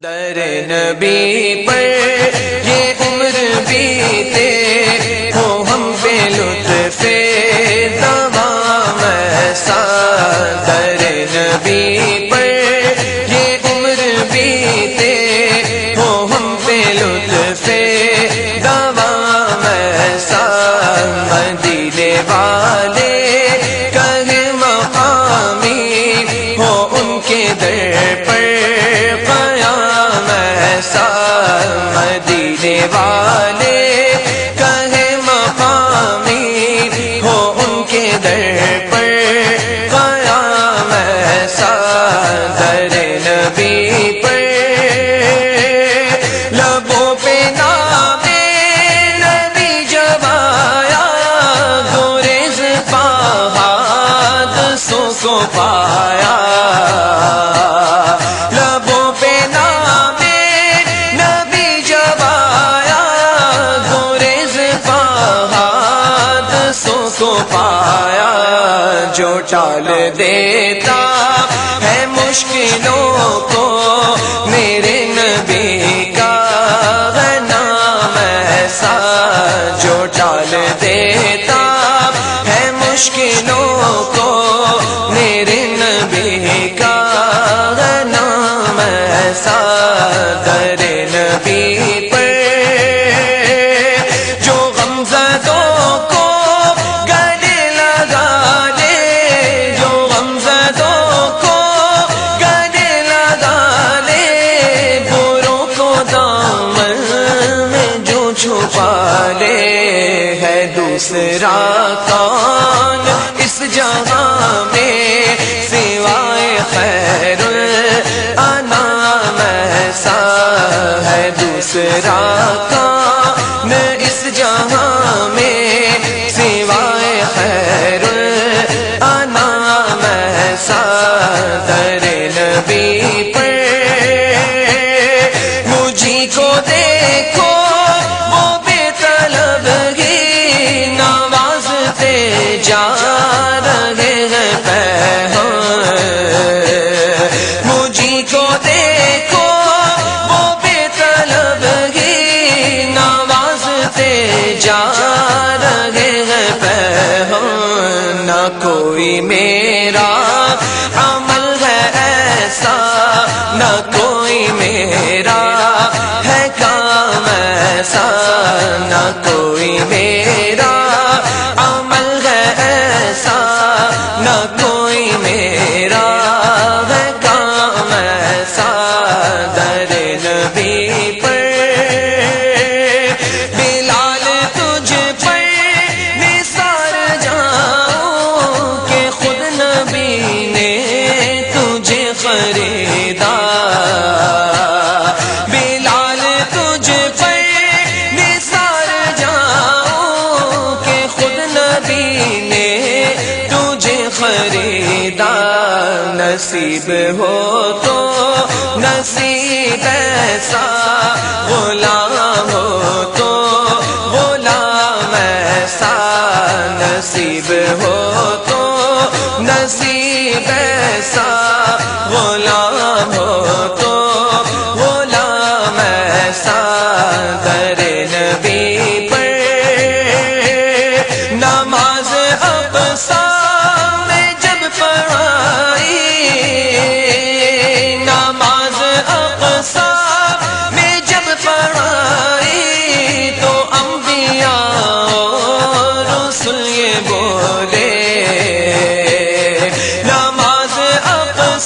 در نبی پر یہ عمر بیتے ہو ہم پہ لطف دوام ایسا در نبی پر یہ عمر بیتے ہو ہم پہ لطف دوام ایسا مدینے والے کہے مقامی ہو ان کے در پر مدینے والے کہے مقامی ہو ان کے در پر قیام ایسا در نبی پر لبوں پہ نام نبی جب آیا گریز حادثوں کو پایا کو پایا جو ٹال دیتا ہے مشکلوں کو میرے نبی کا نام ایسا جو ٹال دیتا ہے مشکلوں کو میرے نبی کا نام ایسا در نبی پر جو غمزدوں کو چھپا لے ہے دوسرا کون اس جہاں میں سوائے خیر الانام ایسا ہے دوسرا کون اس جہاں میں سوائے خیر الانام ایسا در نبی پر مجھی کو دیکھو جا رہے ہیں پیغام مجھی کو دیکھو وہ بے طلب ہی نوازتے جا رہے ہیں پیغام نہ کوئی میرا عمل ہے ایسا نہ کوئی میرا ہے کام ایسا نہ کوئی میرا نہ کوئی میرا ہے کام ایسا در نبی پر بلال تجھ پر نثار جاؤں کہ خود نبی نے تجھے خریدا بلال تجھ پر نثار جاؤں کہ خود نبی نے خریدا نصیب ہو تو نصیب ایسا غلام ہو تو غلام ایسا نصیب ہو تو نصیب ایسا غلام ہو تو غلام ایسا در نبی پر نماز اقصی میں جب پڑھائی تو انبیاء اور رسل یہ بولے نماز اقصی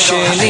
روشنی